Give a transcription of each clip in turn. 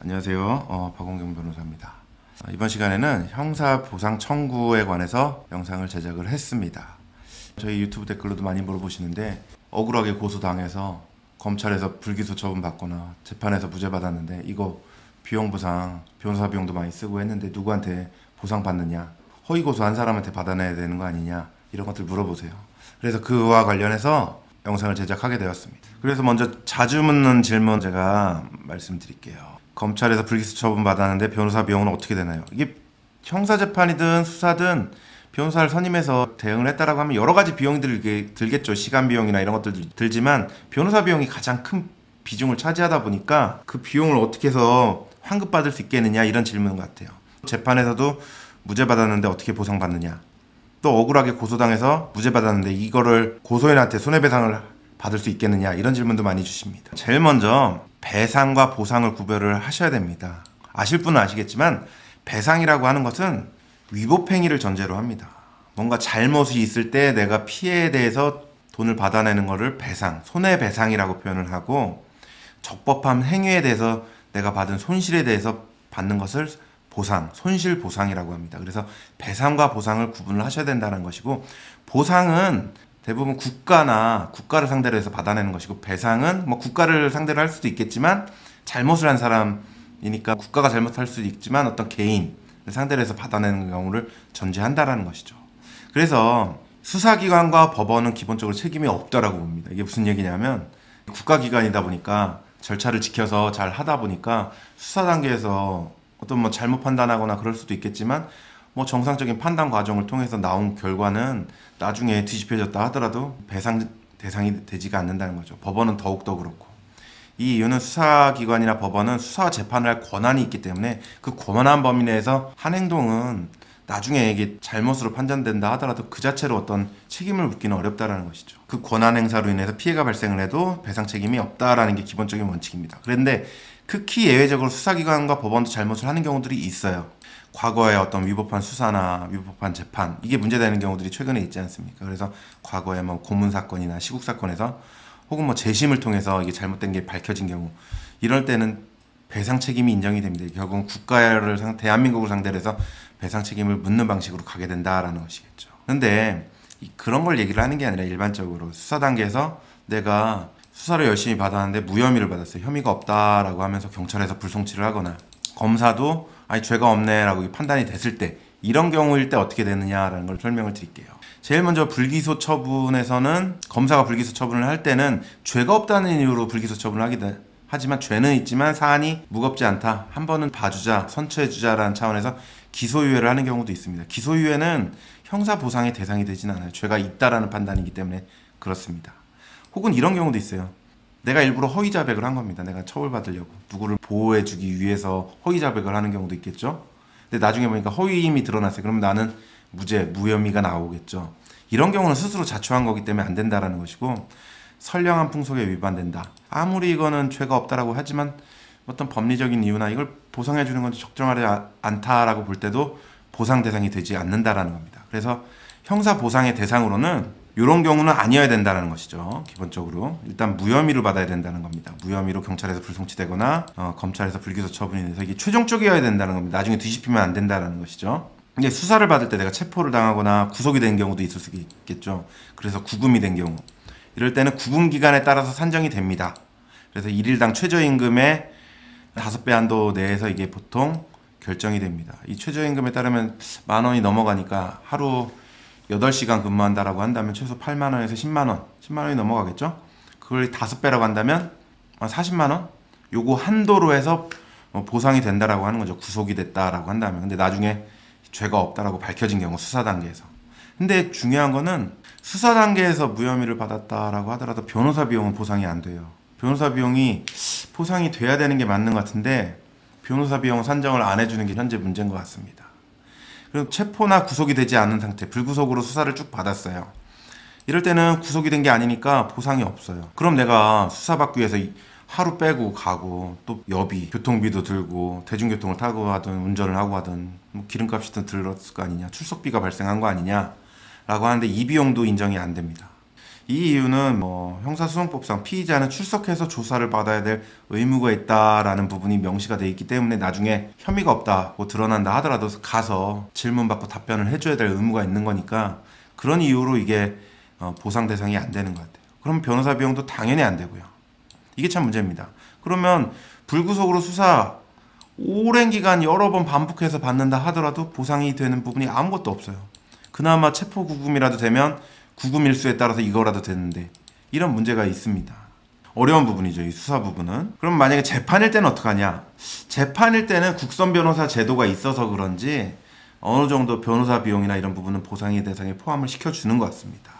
안녕하세요. 박원경 변호사입니다. 이번 시간에는 형사보상 청구에 관해서 영상을 제작을 했습니다. 저희 유튜브 댓글로도 많이 물어보시는데 억울하게 고소당해서 검찰에서 불기소 처분 받거나 재판에서 무죄 받았는데 이거 비용 보상, 변호사 비용도 많이 쓰고 했는데 누구한테 보상 받느냐, 허위 고소한 사람한테 받아내야 되는 거 아니냐, 이런 것들 물어보세요. 그래서 그와 관련해서 영상을 제작하게 되었습니다. 그래서 먼저 자주 묻는 질문 제가 말씀드릴게요. 검찰에서 불기소 처분 받았는데 변호사 비용은 어떻게 되나요? 이게 형사재판이든 수사든 변호사를 선임해서 대응을 했다라고 하면 여러 가지 비용이 들겠죠. 시간 비용이나 이런 것들 들지만 변호사 비용이 가장 큰 비중을 차지하다 보니까 그 비용을 어떻게 해서 환급받을 수 있겠느냐, 이런 질문 같아요. 재판에서도 무죄 받았는데 어떻게 보상받느냐, 또 억울하게 고소당해서 무죄 받았는데 이거를 고소인한테 손해배상을 받을 수 있겠느냐, 이런 질문도 많이 주십니다. 제일 먼저 배상과 보상을 구별을 하셔야 됩니다. 아실 분은 아시겠지만 배상이라고 하는 것은 위법행위를 전제로 합니다. 뭔가 잘못이 있을 때 내가 피해에 대해서 돈을 받아내는 것을 배상, 손해배상이라고 표현을 하고, 적법한 행위에 대해서 내가 받은 손실에 대해서 받는 것을 보상, 손실보상이라고 합니다. 그래서 배상과 보상을 구분을 하셔야 된다는 것이고, 보상은 대부분 국가를 상대로 해서 받아내는 것이고, 배상은 뭐 국가를 상대로 할 수도 있겠지만 잘못을 한 사람이니까 국가가 잘못할 수도 있지만 어떤 개인을 상대로 해서 받아내는 경우를 전제한다라는 것이죠. 그래서 수사기관과 법원은 기본적으로 책임이 없다라고 봅니다. 이게 무슨 얘기냐면, 국가기관이다 보니까 절차를 지켜서 잘 하다 보니까 수사 단계에서 어떤 뭐 잘못 판단하거나 그럴 수도 있겠지만 뭐 정상적인 판단 과정을 통해서 나온 결과는 나중에 뒤집혀졌다 하더라도 배상 대상이 되지가 않는다는 거죠. 법원은 더욱더 그렇고, 이 이유는 수사기관이나 법원은 수사 재판을 할 권한이 있기 때문에 그 권한 범위 내에서 한 행동은 나중에 이게 잘못으로 판단된다 하더라도 그 자체로 어떤 책임을 묻기는 어렵다라는 것이죠. 그 권한 행사로 인해서 피해가 발생을 해도 배상 책임이 없다라는 게 기본적인 원칙입니다. 그런데 극히 예외적으로 수사기관과 법원도 잘못을 하는 경우들이 있어요. 과거에 어떤 위법한 수사나 위법한 재판, 이게 문제되는 경우들이 최근에 있지 않습니까? 그래서 과거에 뭐 고문 사건이나 시국 사건에서 혹은 뭐 재심을 통해서 이게 잘못된 게 밝혀진 경우, 이럴 때는 배상 책임이 인정이 됩니다. 결국은 대한민국을 상대로 해서 배상 책임을 묻는 방식으로 가게 된다라는 것이겠죠. 근데 그런 걸 얘기를 하는 게 아니라 일반적으로 수사 단계에서 내가 수사를 열심히 받았는데 무혐의를 받았어요. 혐의가 없다라고 하면서 경찰에서 불송치를 하거나, 검사도 아니 죄가 없네라고 판단이 됐을 때, 이런 경우일 때 어떻게 되느냐라는 걸 설명을 드릴게요. 제일 먼저 불기소 처분에서는, 검사가 불기소 처분을 할 때는 죄가 없다는 이유로 불기소 처분을 하지만 죄는 있지만 사안이 무겁지 않다, 한 번은 봐주자, 선처해주자라는 차원에서 기소유예를 하는 경우도 있습니다. 기소유예는 형사보상의 대상이 되진 않아요. 죄가 있다라는 판단이기 때문에 그렇습니다. 혹은 이런 경우도 있어요. 내가 일부러 허위 자백을 한 겁니다. 내가 처벌받으려고, 누구를 보호해주기 위해서 허위 자백을 하는 경우도 있겠죠. 근데 나중에 보니까 허위임이 드러났어요. 그러면 나는 무혐의가 나오겠죠. 이런 경우는 스스로 자초한 거기 때문에 안 된다라는 것이고, 선량한 풍속에 위반된다, 아무리 이거는 죄가 없다라고 하지만 어떤 법리적인 이유나 이걸 보상해 주는 건 적정하지 않다라고 볼 때도 보상 대상이 되지 않는다라는 겁니다. 그래서 형사 보상의 대상으로는 이런 경우는 아니어야 된다는 것이죠. 기본적으로 일단 무혐의로 받아야 된다는 겁니다. 무혐의로 경찰에서 불송치되거나 검찰에서 불기소 처분이 돼서 이게 최종적이어야 된다는 겁니다. 나중에 뒤집히면 안 된다는 것이죠. 이게 수사를 받을 때 내가 체포를 당하거나 구속이 된 경우도 있을 수 있겠죠. 그래서 구금이 된 경우, 이럴 때는 구금 기간에 따라서 산정이 됩니다. 그래서 1일당 최저임금의 5배 한도 내에서 이게 보통 결정이 됩니다. 이 최저임금에 따르면 10,000원이 넘어가니까 하루 8시간 근무한다라고 한다면 최소 8만 원에서 10만 원, 10만 원이 넘어가겠죠? 그걸 5배라고 한다면 40만 원? 요거 한도로 해서 보상이 된다라고 하는 거죠. 구속이 됐다라고 한다면. 근데 나중에 죄가 없다라고 밝혀진 경우, 수사 단계에서. 근데 중요한 거는 수사 단계에서 무혐의를 받았다라고 하더라도 변호사 비용은 보상이 안 돼요. 변호사 비용이 보상이 돼야 되는 게 맞는 것 같은데 변호사 비용 산정을 안 해주는 게 현재 문제인 것 같습니다. 그리고 체포나 구속이 되지 않은 상태, 불구속으로 수사를 쭉 받았어요. 이럴 때는 구속이 된 게 아니니까 보상이 없어요. 그럼 내가 수사받기 위해서 하루 빼고 가고, 또 여비, 교통비도 들고, 대중교통을 타고 하든 운전을 하고 하든 뭐 기름값이든 들었을 거 아니냐, 출석비가 발생한 거 아니냐 라고 하는데 이 비용도 인정이 안 됩니다. 이 이유는 뭐 형사소송법상 피의자는 출석해서 조사를 받아야 될 의무가 있다라는 부분이 명시가 돼 있기 때문에 나중에 혐의가 없다고 드러난다 하더라도 가서 질문받고 답변을 해줘야 될 의무가 있는 거니까 그런 이유로 이게 보상 대상이 안 되는 것 같아요. 그럼 변호사 비용도 당연히 안 되고요. 이게 참 문제입니다. 그러면 불구속으로 수사 오랜 기간 여러 번 반복해서 받는다 하더라도 보상이 되는 부분이 아무것도 없어요. 그나마 체포 구금이라도 되면 구금 일수에 따라서 이거라도 되는데 이런 문제가 있습니다. 어려운 부분이죠, 이 수사 부분은. 그럼 만약에 재판일 때는 어떡하냐? 재판일 때는 국선 변호사 제도가 있어서 그런지 어느 정도 변호사 비용이나 이런 부분은 보상의 대상에 포함을 시켜주는 것 같습니다.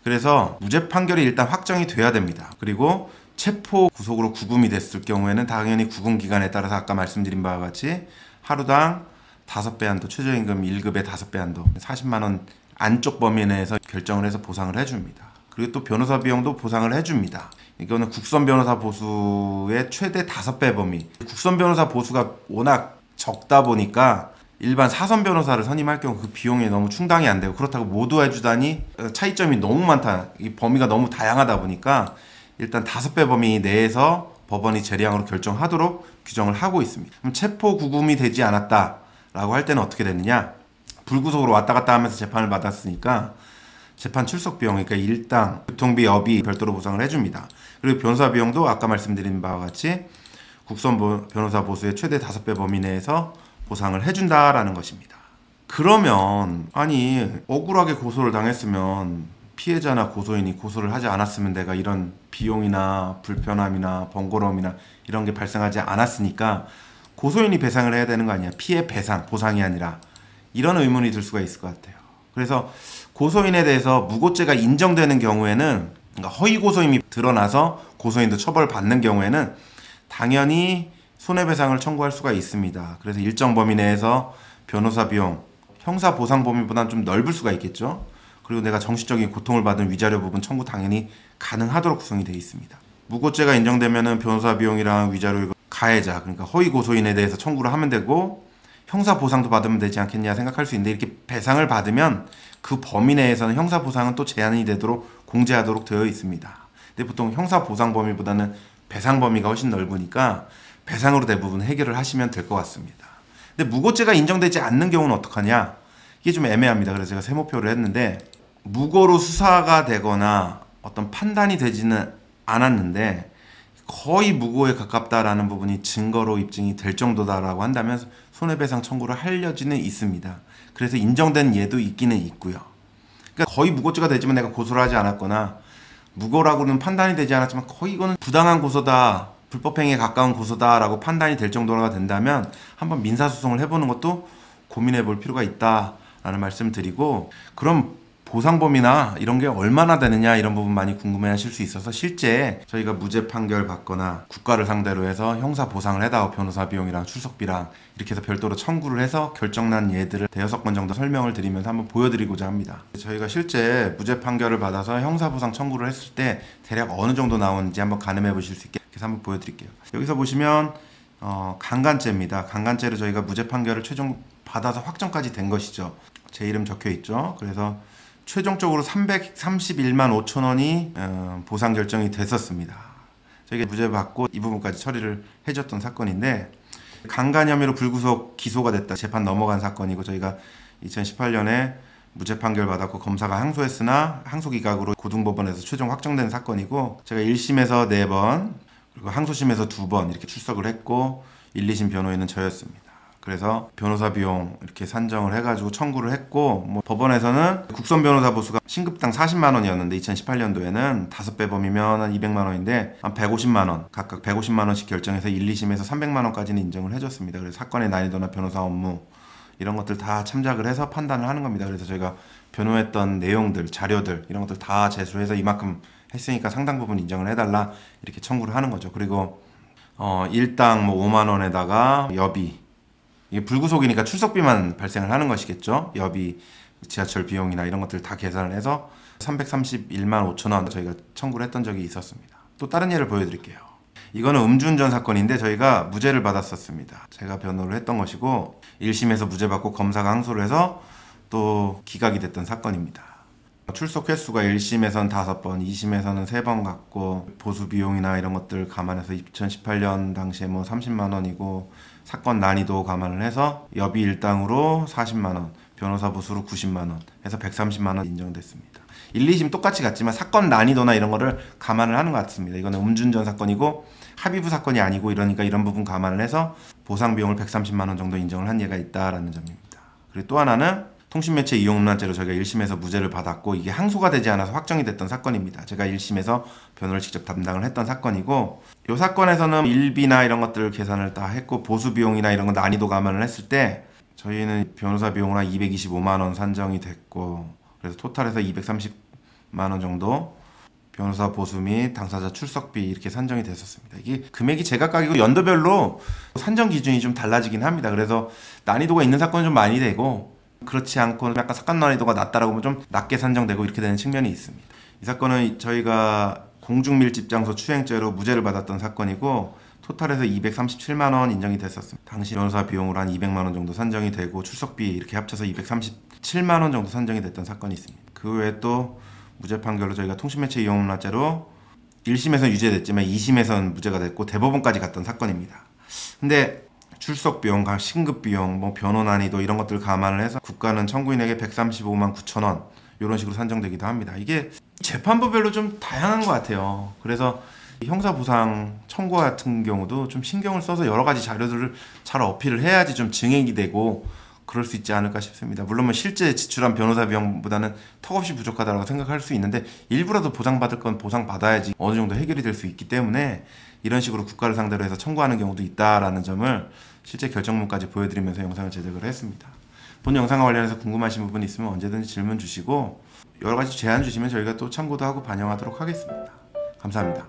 그래서 무죄 판결이 일단 확정이 돼야 됩니다. 그리고 체포 구속으로 구금이 됐을 경우에는 당연히 구금 기간에 따라서 아까 말씀드린 바와 같이 하루당 5배 한도, 최저임금 1급의 5배 한도, 40만 원 안쪽 범위 내에서 결정을 해서 보상을 해줍니다. 그리고 또 변호사 비용도 보상을 해줍니다. 이거는 국선 변호사 보수의 최대 5배 범위. 국선 변호사 보수가 워낙 적다 보니까 일반 사선 변호사를 선임할 경우 그 비용이 너무 충당이 안 되고, 그렇다고 모두 해주다니 차이점이 너무 많다. 이 범위가 너무 다양하다 보니까 일단 5배 범위 내에서 법원이 재량으로 결정하도록 규정을 하고 있습니다. 그럼 체포 구금이 되지 않았다라고 할 때는 어떻게 되느냐? 불구속으로 왔다 갔다 하면서 재판을 받았으니까 재판 출석 비용, 그러니까 일당, 교통비, 여비 별도로 보상을 해줍니다. 그리고 변호사 비용도 아까 말씀드린 바와 같이 국선 변호사 보수의 최대 5배 범위 내에서 보상을 해준다라는 것입니다. 그러면 아니 억울하게 고소를 당했으면 피해자나 고소인이 고소를 하지 않았으면 내가 이런 비용이나 불편함이나 번거로움이나 이런 게 발생하지 않았으니까 고소인이 배상을 해야 되는 거 아니야? 피해 배상, 보상이 아니라. 이런 의문이 들 수가 있을 것 같아요. 그래서 고소인에 대해서 무고죄가 인정되는 경우에는, 그러니까 허위 고소임이 드러나서 고소인도 처벌받는 경우에는 당연히 손해배상을 청구할 수가 있습니다. 그래서 일정 범위 내에서 변호사 비용, 형사 보상 범위보다는 좀 넓을 수가 있겠죠. 그리고 내가 정신적인 고통을 받은 위자료 부분 청구 당연히 가능하도록 구성이 되어 있습니다. 무고죄가 인정되면은 변호사 비용이랑 위자료 가해자, 그러니까 허위 고소인에 대해서 청구를 하면 되고, 형사 보상도 받으면 되지 않겠냐 생각할 수 있는데, 이렇게 배상을 받으면 그 범위 내에서는 형사 보상은 또 제한이 되도록 공제하도록 되어 있습니다. 근데 보통 형사 보상 범위보다는 배상 범위가 훨씬 넓으니까 배상으로 대부분 해결을 하시면 될 것 같습니다. 근데 무고죄가 인정되지 않는 경우는 어떡하냐? 이게 좀 애매합니다. 그래서 제가 세모표를 했는데, 무고로 수사가 되거나 어떤 판단이 되지는 않았는데 거의 무고에 가깝다라는 부분이 증거로 입증이 될 정도다라고 한다면 손해배상 청구를 할 여지는 있습니다. 그래서 인정된 예도 있기는 있고요. 그러니까 거의 무고죄가 되지만 내가 고소를 하지 않았거나 무고라고는 판단이 되지 않았지만 거의 이거는 부당한 고소다, 불법행위에 가까운 고소다라고 판단이 될 정도가 된다면 한번 민사소송을 해보는 것도 고민해 볼 필요가 있다라는 말씀을 드리고, 그럼 보상 범위나 이런 게 얼마나 되느냐 이런 부분 많이 궁금해 하실 수 있어서 실제 저희가 무죄 판결 받거나 국가를 상대로 해서 형사 보상을 해다오 변호사 비용이랑 출석비랑 이렇게 해서 별도로 청구를 해서 결정난 예들을 5건 정도 설명을 드리면서 한번 보여드리고자 합니다. 저희가 실제 무죄 판결을 받아서 형사 보상 청구를 했을 때 대략 어느 정도 나오는지 한번 가늠해 보실 수 있게 그래서 한번 보여드릴게요. 여기서 보시면 강간죄입니다. 강간죄를 저희가 무죄 판결을 최종 받아서 확정까지 된 것이죠. 제 이름 적혀 있죠. 그래서 최종적으로 331만 5천 원이 보상 결정이 됐었습니다. 저희가 무죄 받고 이 부분까지 처리를 해줬던 사건인데, 강간 혐의로 불구속 기소가 됐다, 재판 넘어간 사건이고, 저희가 2018년에 무죄 판결 받았고 검사가 항소했으나 항소 기각으로 고등법원에서 최종 확정된 사건이고, 제가 1심에서 4번 그리고 항소심에서 2번 이렇게 출석을 했고 1, 2심 변호인은 저였습니다. 그래서 변호사 비용 이렇게 산정을 해가지고 청구를 했고, 뭐 법원에서는 국선 변호사 보수가 신급당 40만 원이었는데 2018년도에는 5배 범위면 한 200만 원인데 한 150만 원, 각각 150만 원씩 결정해서 1, 2심에서 300만 원까지는 인정을 해줬습니다. 그래서 사건의 난이도나 변호사 업무 이런 것들 다 참작을 해서 판단을 하는 겁니다. 그래서 저희가 변호했던 내용들, 자료들 이런 것들 다 제출해서 이만큼 했으니까 상당 부분 인정을 해달라 이렇게 청구를 하는 거죠. 그리고 일당 뭐 5만 원에다가 여비, 이게 불구속이니까 출석비만 발생을 하는 것이겠죠. 여비, 지하철 비용이나 이런 것들 다 계산을 해서 331만 5천 원 저희가 청구를 했던 적이 있었습니다. 또 다른 예를 보여드릴게요. 이거는 음주운전 사건인데 저희가 무죄를 받았었습니다. 제가 변호를 했던 것이고 1심에서 무죄 받고 검사가 항소를 해서 또 기각이 됐던 사건입니다. 출석 횟수가 1심에선 5번, 2심에서는 3번 같고 보수 비용이나 이런 것들 감안해서 2018년 당시에 뭐 30만 원이고 사건 난이도 감안을 해서 여비 일당으로 40만 원, 변호사 보수로 90만 원 해서 130만 원 인정됐습니다. 1, 2심 똑같이 갔지만 사건 난이도나 이런 거를 감안을 하는 것 같습니다. 이거는 음주운전 사건이고 합의부 사건이 아니고 이러니까 이런 부분 감안을 해서 보상 비용을 130만 원 정도 인정을 한 예가 있다라는 점입니다. 그리고 또 하나는 통신매체 이용문란죄로 저희가 1심에서 무죄를 받았고 이게 항소가 되지 않아서 확정이 됐던 사건입니다. 제가 1심에서 변호를 직접 담당을 했던 사건이고 이 사건에서는 일비나 이런 것들을 계산을 다 했고 보수 비용이나 이런 거 난이도 감안을 했을 때 저희는 변호사 비용으로 한 225만 원 산정이 됐고 그래서 토탈에서 230만 원 정도 변호사 보수 및 당사자 출석비 이렇게 산정이 됐었습니다. 이게 금액이 제각각이고 연도별로 산정 기준이 좀 달라지긴 합니다. 그래서 난이도가 있는 사건은 좀 많이 되고 그렇지 않고 약간 사건 난이도가 낮다라고 하면 좀 낮게 산정되고 이렇게 되는 측면이 있습니다. 이 사건은 저희가 공중밀집 장소 추행죄로 무죄를 받았던 사건이고 토탈에서 237만 원 인정이 됐었습니다. 당시 변호사 비용으로 한 200만 원 정도 산정이 되고 출석비 이렇게 합쳐서 237만 원 정도 산정이 됐던 사건이 있습니다. 그 외에 또 무죄 판결로 저희가 통신매체 이용문란죄로 1심에서는 유죄됐지만 2심에서는 무죄가 됐고 대법원까지 갔던 사건입니다. 근데 출석 비용, 신급 비용, 뭐 변호 난이도 이런 것들을 감안을 해서 국가는 청구인에게 135만 9천 원 이런 식으로 산정되기도 합니다. 이게 재판부별로 좀 다양한 것 같아요. 그래서 형사보상 청구 같은 경우도 좀 신경을 써서 여러 가지 자료들을 잘 어필을 해야지 좀 증액이 되고 그럴 수 있지 않을까 싶습니다. 물론 뭐 실제 지출한 변호사 비용보다는 턱없이 부족하다고 생각할 수 있는데 일부라도 보상받을 건 보상받아야지 어느 정도 해결이 될 수 있기 때문에 이런 식으로 국가를 상대로 해서 청구하는 경우도 있다라는 점을 실제 결정문까지 보여드리면서 영상을 제작을 했습니다. 본 영상과 관련해서 궁금하신 부분이 있으면 언제든지 질문 주시고 여러 가지 제안 주시면 저희가 또 참고도 하고 반영하도록 하겠습니다. 감사합니다.